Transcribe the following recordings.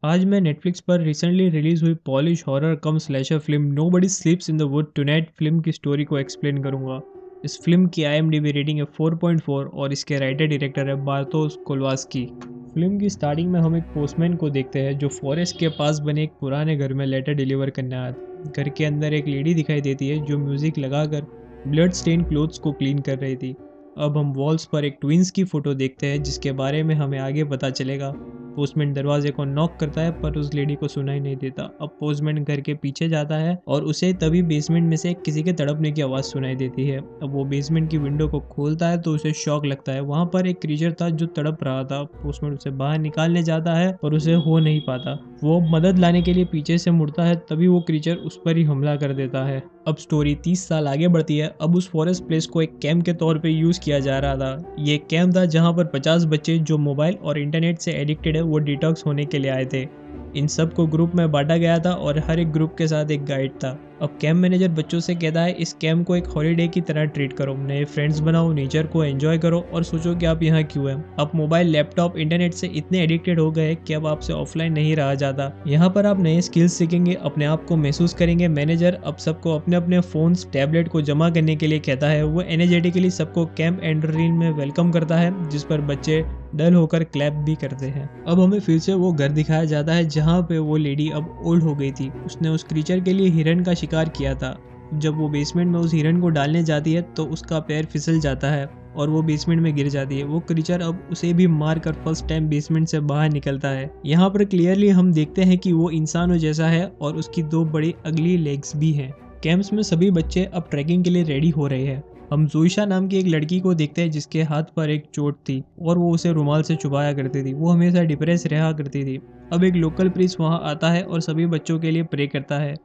आज मैं नेटफ्लिक्स पर रिसेंटली रिलीज हुई polish horror come slasher film nobody स्लीप्स in the wood tonight film की स्टोरी को एक्सप्लेन करूंगा। इस फिल्म की आईएमडीबी रेटिंग है 4.4 और इसके राइटर डायरेक्टर है बार्तोस कोलवास्की। फिल्म की स्टार्टिंग में हम एक पोस्टमैन को देखते हैं जो फॉरेस्ट के पास बने एक पुराने घर में लेटर डिलीवर करने आया था। घर के अंदर एक लेडी दिखाई देती है जो म्यूजिक लगाकर ब्लड स्टेन क्लोथ्स को क्लीन कर रही थी। अब हम वॉल्स पर एक ट्विंस की फोटो देखते हैं जिसके बारे में हमें आगे पता चलेगा। पोस्टमैन दरवाजे को नॉक करता है पर उस लेडी को सुनाई नहीं देता। अब पोस्टमैन घर के पीछे जाता है और उसे तभी बेसमेंट में से किसी के तड़पने की आवाज़ सुनाई देती है। अब वो बेसमेंट की विंडो को खोलता है तो उसे शॉक लगता है। वहाँ पर एक क्रीचर था जो तड़प रहा था। पोस्टमैन उसे बाहर निकालने जाता है पर उसे हो नहीं पाता। वो मदद लाने के लिए पीछे से मुड़ता है तभी वो क्रीचर उस पर ही हमला कर देता है। अब स्टोरी 30 साल आगे बढ़ती है। अब उस फॉरेस्ट प्लेस को एक कैंप के तौर पे यूज़ किया जा रहा था। ये कैंप था जहाँ पर 50 बच्चे जो मोबाइल और इंटरनेट से एडिक्टेड है वो डिटॉक्स होने के लिए आए थे। इन सब को ग्रुप में बांटा गया था और हर एक ग्रुप के साथ एक गाइड था। अब कैंप मैनेजर बच्चों से कहता है इस कैंप को एक हॉलीडे की तरह ट्रीट करो, नए फ्रेंड्स बनाओ, नेचर को एंजॉय करो और सोचो कि आप यहाँ क्यों हैं। आप मोबाइल, लैपटॉप, इंटरनेट से इतने एडिक्टेड हो गए कि अब आपसे ऑफलाइन नहीं रहा जाता। यहाँ पर आप नए स्किल्स सीखेंगे, अपने आप को महसूस करेंगे। मैनेजर अब सबको अपने अपने फोन्स, टैबलेट को जमा करने के लिए कहता है। वो एनर्जेटिकली सबको कैंप एंड्रीन में वेलकम करता है जिस पर बच्चे डल होकर क्लैप भी करते हैं। अब हमें फिर से वो घर दिखाया जाता है जहाँ पे वो लेडी अब ओल्ड हो गई थी। उसने उस क्रीचर के लिए हिरन का शिकार किया था। जब वो बेसमेंट में उस हिरन को डालने जाती है तो उसका पैर फिसल जाता है और वो बेसमेंट में गिर जाती है। वो क्रीचर अब उसे भी मार कर फर्स्ट टाइम बेसमेंट से बाहर निकलता है। यहाँ पर क्लियरली हम देखते हैं कि वो इंसानों जैसा है और उसकी दो बड़ी अगली लेग्स भी हैं। कैंप्स में सभी बच्चे अब ट्रैकिंग के लिए रेडी हो रहे हैं। हम जोइशा नाम की एक लड़की को देखते हैं जिसके हाथ पर एक चोट थी और वो उसे रुमाल से छुपाया करती थी। वो हमेशा डिप्रेस रहा करती थी। अब एक लोकल प्रीस्ट वहां आता है और सभी बच्चों के लिए प्रे करता है।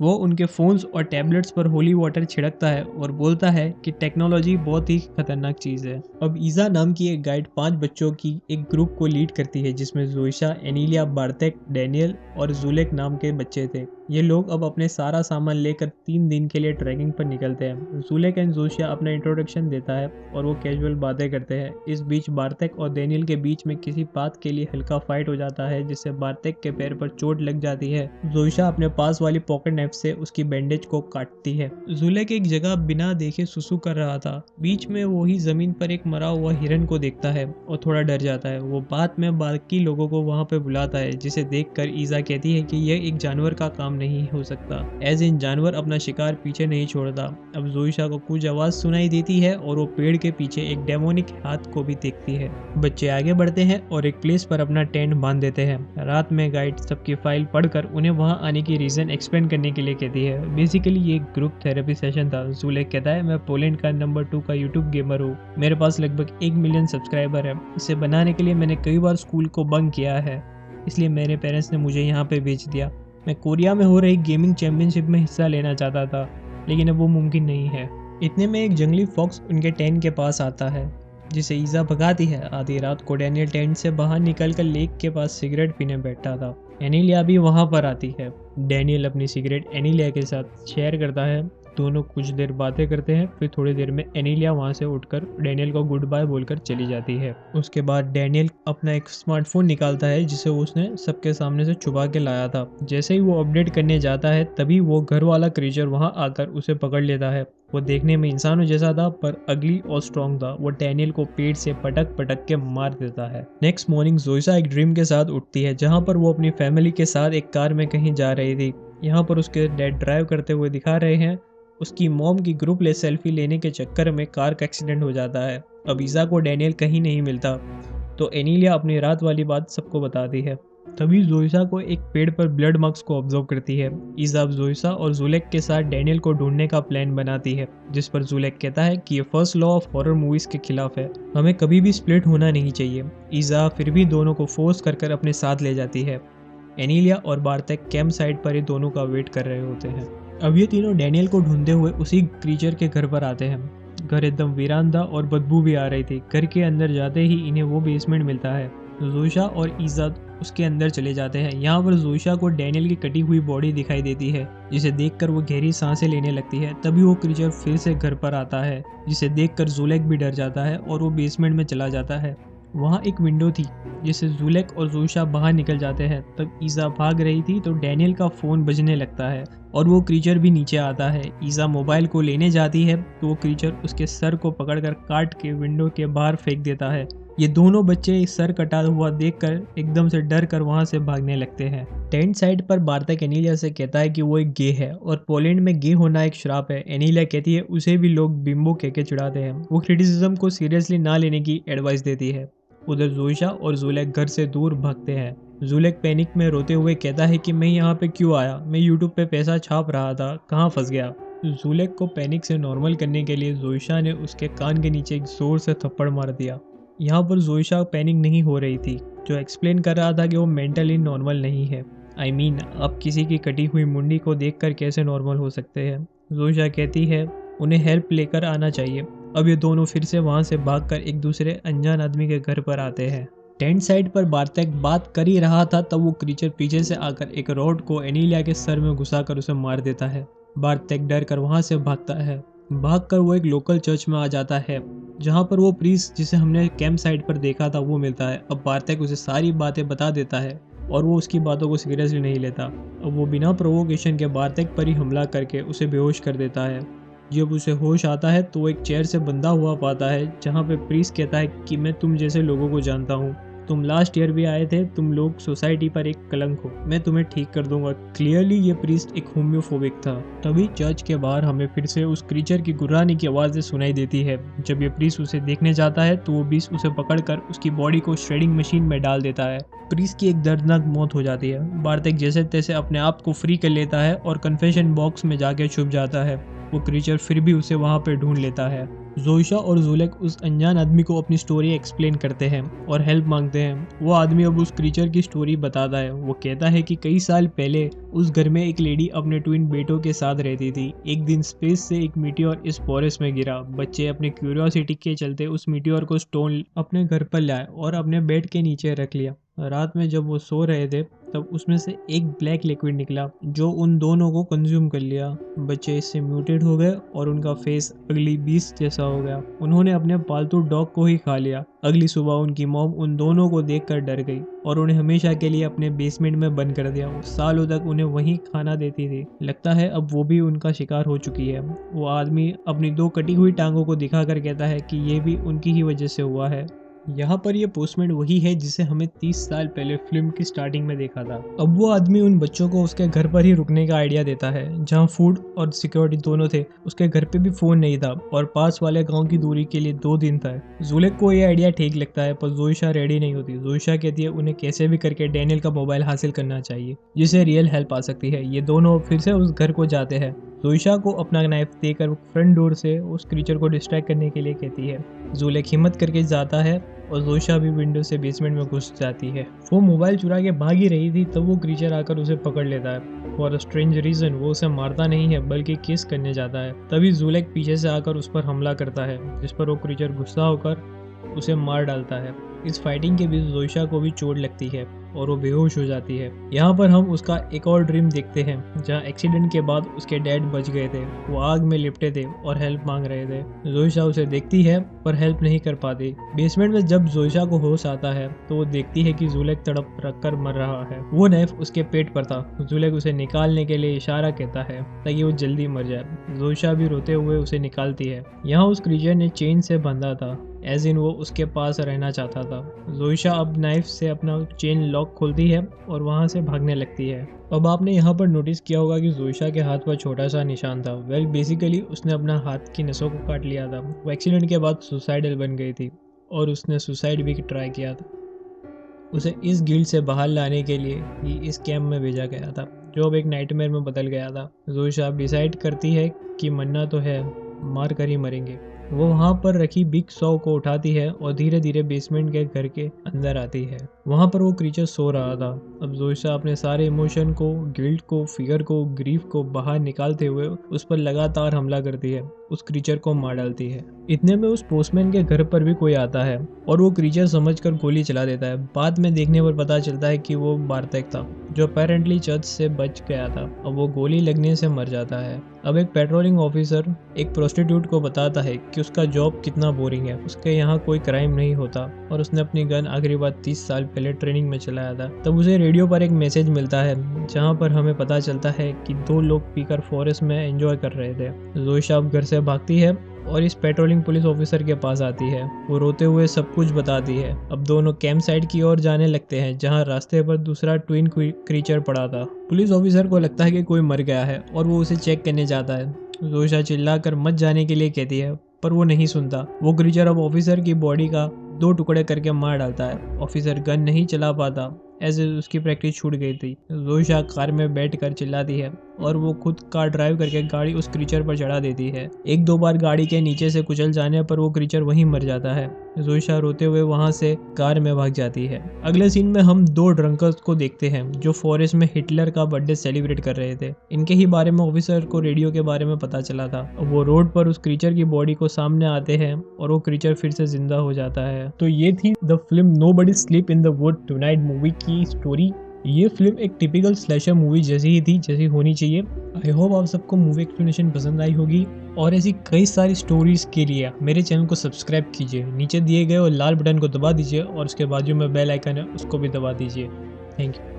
वो उनके फोन्स और टैबलेट्स पर होली वाटर छिड़कता है और बोलता है कि टेक्नोलॉजी बहुत ही खतरनाक चीज़ है। अब ईजा नाम की एक गाइड 5 बच्चों की एक ग्रुप को लीड करती है जिसमें जोइशा, एनीलिया, बार्तेक, डैनियल और जुलेक नाम के बच्चे थे। ये लोग अब अपने सारा सामान लेकर 3 दिन के लिए ट्रैकिंग पर निकलते हैं। जुलेक एंड जोशिया अपना इंट्रोडक्शन देता है और वो कैजुअल बातें करते हैं। इस बीच बार्तेक और डैनियल के बीच में किसी बात के लिए हल्का फाइट हो जाता है जिससे बार्तेक के पैर पर चोट लग जाती है। जोशिया अपने पास वाली पॉकेट नाइफ से उसकी बैंडेज को काटती है। जुलेक एक जगह बिना देखे सुसु कर रहा था। बीच में वो ही जमीन पर एक मरा हुआ हिरन को देखता है और थोड़ा डर जाता है। वो बाद में बाकी लोगों को वहां पे बुलाता है जिसे देखकर ईजा कहती है कि यह एक जानवर का काम नहीं हो सकता। एज इन जानवर अपना शिकार पीछे नहीं छोड़ता। अब जोइशा को कुछ आवाज सुनाई देती है और वो पेड़ के पीछे एक डेमोनिक हाथ को भी देखती है। बच्चे आगे बढ़ते हैं और एक प्लेस पर अपना टेंट बांध देते हैं। रात में गाइड सबकी फाइल पढ़कर उन्हें वहां आने की रीजन एक्सप्लेन करने के लिए कहती है। बेसिकली ये एक ग्रुप थेरेपी सेशन था। जुलेक कहता है मैं पोलैंड का नंबर 2 का यूट्यूब गेमर हूँ। मेरे पास लगभग 1 मिलियन सब्सक्राइबर है। इसे बनाने के लिए मैंने कई बार स्कूल को बंक किया है, इसलिए मेरे पेरेंट्स ने मुझे यहाँ पे भेज दिया। मैं कोरिया में हो रही गेमिंग चैंपियनशिप में हिस्सा लेना चाहता था लेकिन अब वो मुमकिन नहीं है। इतने में एक जंगली फॉक्स उनके टेंट के पास आता है जिसे ईजा भगाती है। आधी रात को डैनियल टेंट से बाहर निकलकर लेक के पास सिगरेट पीने बैठा था। एनीलिया भी वहां पर आती है। डैनियल अपनी सिगरेट एनीलिया के साथ शेयर करता है। दोनों कुछ देर बातें करते हैं, फिर थोड़ी देर में एनीलिया वहां से उठकर डैनियल को गुड बाय बोलकर चली जाती है। उसके बाद डैनियल अपना एक स्मार्टफोन निकालता है जिसे उसने सबके सामने से छुपा के लाया था। जैसे ही वो अपडेट करने जाता है तभी वो घर वाला क्रीचर वहां आकर उसे पकड़ लेता है। वो देखने में इंसानों जैसा था पर अगली और स्ट्रॉन्ग था। वो डैनियल को पेट से पटक पटक के मार देता है। नेक्स्ट मॉर्निंग जोइसा एक ड्रीम के साथ उठती है जहां पर वो अपनी फैमिली के साथ एक कार में कहीं जा रही थी। यहाँ पर उसके डैड ड्राइव करते हुए दिखा रहे हैं। उसकी मॉम की ग्रुप ले सेल्फी लेने के चक्कर में कार का एक्सीडेंट हो जाता है। अब ईजा को डैनियल कहीं नहीं मिलता तो एनीलिया अपनी रात वाली बात सबको बताती है। तभी जोइसा को एक पेड़ पर ब्लड मार्क्स को ऑब्जर्व करती है। ईजा अब जोइसा और जुलेक के साथ डैनियल को ढूंढने का प्लान बनाती है जिस पर जुलेक कहता है कि ये first law of horror movies के खिलाफ है, हमें कभी भी स्प्लिट होना नहीं चाहिए। ईजा फिर भी दोनों को फोर्स कर अपने साथ ले जाती है। एनीलिया और बार्तेक कैंप साइट पर ही दोनों का वेट कर रहे होते हैं। अब ये तीनों डैनियल को ढूंढते हुए उसी क्रीचर के घर पर आते हैं। घर एकदम वीरान था और बदबू भी आ रही थी। घर के अंदर जाते ही इन्हें वो बेसमेंट मिलता है। जोइशा और ईजाद उसके अंदर चले जाते हैं। यहाँ पर जोइशा को डैनियल की कटी हुई बॉडी दिखाई देती है जिसे देखकर वो गहरी सांसें लेने लगती है। तभी वो क्रीचर फिर से घर पर आता है जिसे देखकर जुलेक भी डर जाता है और वो बेसमेंट में चला जाता है। वहाँ एक विंडो थी जिससे जुलेक और जोशा बाहर निकल जाते हैं। तब ईसा भाग रही थी तो डैनियल का फ़ोन बजने लगता है और वो क्रीचर भी नीचे आता है। ईसा मोबाइल को लेने जाती है तो वो क्रीचर उसके सर को पकड़कर काट के विंडो के बाहर फेंक देता है। ये दोनों बच्चे सर कटा हुआ देखकर एकदम से डर कर वहाँ से भागने लगते हैं। टेंट साइड पर बार्तक एनीलिया से कहता है कि वो एक गे है और पोलैंड में गे होना एक श्राप है। एनीलिया कहती है उसे भी लोग बिम्बो कह के चिढ़ाते हैं। वो क्रिटिसिज्म को सीरियसली ना लेने की एडवाइस देती है। उधर जोशा और जुलेक घर से दूर भागते हैं। जुलेक पैनिक में रोते हुए कहता है कि मैं यहाँ पे क्यों आया, मैं यूट्यूब पे पैसा छाप रहा था, कहाँ फंस गया। जुलेक को पैनिक से नॉर्मल करने के लिए जोशा ने उसके कान के नीचे एक जोर से थप्पड़ मार दिया। यहाँ पर जोशा पैनिक नहीं हो रही थी, जो एक्सप्लेन कर रहा था कि वो मेंटली नॉर्मल नहीं है। आई मीन आप किसी की कटी हुई मुंडी को देखकर कैसे नॉर्मल हो सकते हैं। जोशा कहती है उन्हें हेल्प लेकर आना चाहिए। अब ये दोनों फिर से वहाँ से भागकर एक दूसरे अनजान आदमी के घर पर आते हैं। टेंट साइड पर बार्तक बात कर ही रहा था तब वो क्रीचर पीछे से आकर एक रॉड को एनीलिया के सर में घुसाकर उसे मार देता है। बार्तक डर कर वहाँ से भागता है। भागकर वो एक लोकल चर्च में आ जाता है जहाँ पर वो प्रीस्ट जिसे हमने कैंप साइड पर देखा था वो मिलता है। अब बार्तक उसे सारी बातें बता देता है और वो उसकी बातों को सीरियसली नहीं लेता। अब वो बिना प्रोवोकेशन के बार्तक पर ही हमला करके उसे बेहोश कर देता है। जब उसे होश आता है तो वो एक चेयर से बंधा हुआ पाता है जहाँ पे प्रीस्ट कहता है कि मैं तुम जैसे लोगों को जानता हूँ, तुम लास्ट ईयर भी आए थे, तुम लोग सोसाइटी पर एक कलंक हो, मैं तुम्हें ठीक कर दूंगा। क्लियरली ये प्रीस्ट एक होम्योफोबिक था। तभी चर्च के बाहर हमें फिर से उस क्रीचर की गुर्राने की आवाज़ें सुनाई देती है। जब ये प्रीस्ट उसे देखने जाता है तो वो बीस्ट उसे पकड़कर उसकी बॉडी को श्रेडिंग मशीन में डाल देता है। प्रीस्ट की एक दर्दनाक मौत हो जाती है। बार्तक जैसे तैसे अपने आप को फ्री कर लेता है और कन्फेशन बॉक्स में जाके छुप जाता है। वो क्रीचर फिर भी उसे वहाँ पे ढूंढ लेता है। जोशा और जुलेक उस अनजान आदमी को अपनी स्टोरी एक्सप्लेन करते हैं और हेल्प मांगते हैं। वो आदमी अब उस क्रीचर की स्टोरी बताता है। वो कहता है कि कई साल पहले उस घर में एक लेडी अपने ट्विन बेटों के साथ रहती थी। एक दिन स्पेस से एक मीटियोर इस फॉरेस्ट में गिरा। बच्चे अपने क्यूरियोसिटी के चलते उस मीटियोर को स्टोन अपने घर पर लाए और अपने बेड के नीचे रख लिया। रात में जब वो सो रहे थे तब उसमें से एक ब्लैक लिक्विड निकला जो उन दोनों को कंज्यूम कर लिया। बच्चे इससे म्यूटेट हो गए और उनका फेस अगली बीस्ट जैसा हो गया। उन्होंने अपने पालतू डॉग को ही खा लिया। अगली सुबह उनकी मॉम उन दोनों को देखकर डर गई और उन्हें हमेशा के लिए अपने बेसमेंट में बंद कर दिया। वो सालों तक उन्हें वहीं खाना देती थी। लगता है अब वो भी उनका शिकार हो चुकी है। वो आदमी अपनी दो कटी हुई टांगों को दिखाकर कहता है कि ये भी उनकी ही वजह से हुआ है। यहाँ पर ये पोस्टमैन वही है जिसे हमें 30 साल पहले फिल्म की स्टार्टिंग में देखा था। अब वो आदमी उन बच्चों को उसके घर पर ही रुकने का आइडिया देता है जहाँ फूड और सिक्योरिटी दोनों थे। उसके घर पे भी फोन नहीं था और पास वाले गांव की दूरी के लिए 2 दिन था। जुलेक को ये आइडिया ठीक लगता है पर जोइशा रेडी नहीं होती। जोइशा कहती है उन्हें कैसे भी करके डैनियल का मोबाइल हासिल करना चाहिए जिससे रियल हेल्प आ सकती है। ये दोनों फिर से उस घर को जाते हैं। जोइशा को अपना नाइफ देकर फ्रंट डोर से उस क्रीचर को डिस्ट्रैक्ट करने के लिए कहती है। जुलेक हिम्मत करके जाता है और जोशा भी विंडो से बेसमेंट में घुस जाती है। वो मोबाइल चुरा के भाग ही रही थी तब वो क्रीचर आकर उसे पकड़ लेता है। फॉर अ स्ट्रेंज रीजन वो उसे मारता नहीं है बल्कि किस करने जाता है। तभी जुलेक पीछे से आकर उस पर हमला करता है जिस पर वो क्रीचर गुस्सा होकर उसे मार डालता है। इस फाइटिंग के बीच जोशा को भी चोट लगती है और वो बेहोश हो जाती है। यहाँ पर हम उसका एक और ड्रीम देखते हैं जहाँ एक्सीडेंट के बाद उसके डैड बच गए थे। वो आग में लिपटे थे और हेल्प मांग रहे थे। जोशा उसे देखती है पर हेल्प नहीं कर पाती। बेसमेंट में जब जोशा को होश आता है तो वो देखती है कि जुलेक तड़प रख कर मर रहा है। वो नाइफ उसके पेट पर था। जुलेक उसे निकालने के लिए इशारा कहता है ताकि वो जल्दी मर जाए। जोशा भी रोते हुए उसे निकालती है। यहाँ उस क्रीचर ने चेन से बंधा था एज इन वो उसके पास रहना चाहता था। जोइशा अब नाइफ से अपना चेन लॉक खोलती है और वहां से भागने लगती है। अब आपने यहाँ पर नोटिस किया होगा कि जोइशा के हाथ पर छोटा सा निशान था। वेल बेसिकली उसने अपना हाथ की नसों को काट लिया था। वो एक्सीडेंट के बाद सुसाइडल बन गई थी और उसने सुसाइड भी ट्राई किया था। उसे इस गिल्ड से बाहर लाने के लिए ही इस कैंप में भेजा गया था जो अब एक नाइटमेयर में बदल गया था। जोइशा डिसाइड करती है कि मरना तो है, मार कर ही मरेंगे। वो वहाँ पर रखी बिग सॉ को उठाती है और धीरे धीरे बेसमेंट के घर के अंदर आती है। वहाँ पर वो क्रीचर सो रहा था। अब जोइसा अपने सारे इमोशन को, गिल्ट को, फियर को, ग्रीफ को बाहर निकालते हुए उस पर लगातार हमला करती है, उस क्रीचर को मार डालती है। इतने में उस पोस्टमैन के घर पर भी कोई आता है और वो क्रीचर समझकर गोली चला देता है। बाद में देखने पर पता चलता है कि वो बार्तेक था, जो अपेरेंटली चर्च से बच गया था। अब वो गोली लगने से मर जाता है। अब एक पेट्रोलिंग ऑफिसर एक प्रोस्टिट्यूट को बताता है कि उसका जॉब कितना बोरिंग है, उसके यहाँ कोई क्राइम नहीं होता और उसने अपनी गन आखिरी बार 30 साल पहले ट्रेनिंग में चलाया था। तब उसे रेडियो पर एक मैसेज मिलता है जहाँ पर हमें पता चलता है कि 2 लोग पीकर फॉरेस्ट में एंजॉय कर रहे थे। जोइसा अब घर से भागती है और इस पेट्रोलिंग पुलिस ऑफिसर के पास आती है। वो रोते हुए सब कुछ बताती है। अब दोनों कैंप साइट की ओर जाने लगते हैं जहाँ रास्ते पर दूसरा ट्विन क्रीचर पड़ा था। पुलिस ऑफिसर को लगता है कि कोई मर गया है और वो उसे चेक करने जाता है। जोइसा चिल्लाकर मत जाने के लिए कहती है पर वो नहीं सुनता। वो क्रीचर अब ऑफिसर की बॉडी का 2 टुकड़े करके मार डालता है। ऑफिसर गन नहीं चला पाता, ऐसे उसकी प्रैक्टिस छूट गई थी। जोइसा कार में बैठकर चिल्लाती है और वो खुद कार ड्राइव करके गाड़ी उस क्रीचर पर चढ़ा देती है। 1-2 बार गाड़ी के नीचे से कुचल जाने पर वो क्रीचर वहीं मर जाता है। जोइसा रोते हुए वहां से कार में भाग जाती है। अगले सीन में हम 2 ड्रंकर्स को देखते हैं जो फॉरेस्ट में हिटलर का बर्थडे सेलिब्रेट कर रहे थे। इनके ही बारे में ऑफिसर को रेडियो के बारे में पता चला था। वो रोड पर उस क्रीचर की बॉडी को सामने आते हैं और वो क्रीचर फिर से जिंदा हो जाता है। तो ये थी the film nobody sleep in the wood tonight movie की स्टोरी। ये फिल्म एक टिपिकल स्लैशर मूवी जैसी ही थी जैसी होनी चाहिए। आई होप आप सबको मूवी एक्सप्लेनेशन पसंद आई होगी और ऐसी कई सारी स्टोरीज के लिए मेरे चैनल को सब्सक्राइब कीजिए। नीचे दिए गए और लाल बटन को दबा दीजिए और उसके बाजू में बेल आइकन है उसको भी दबा दीजिए। Thank you.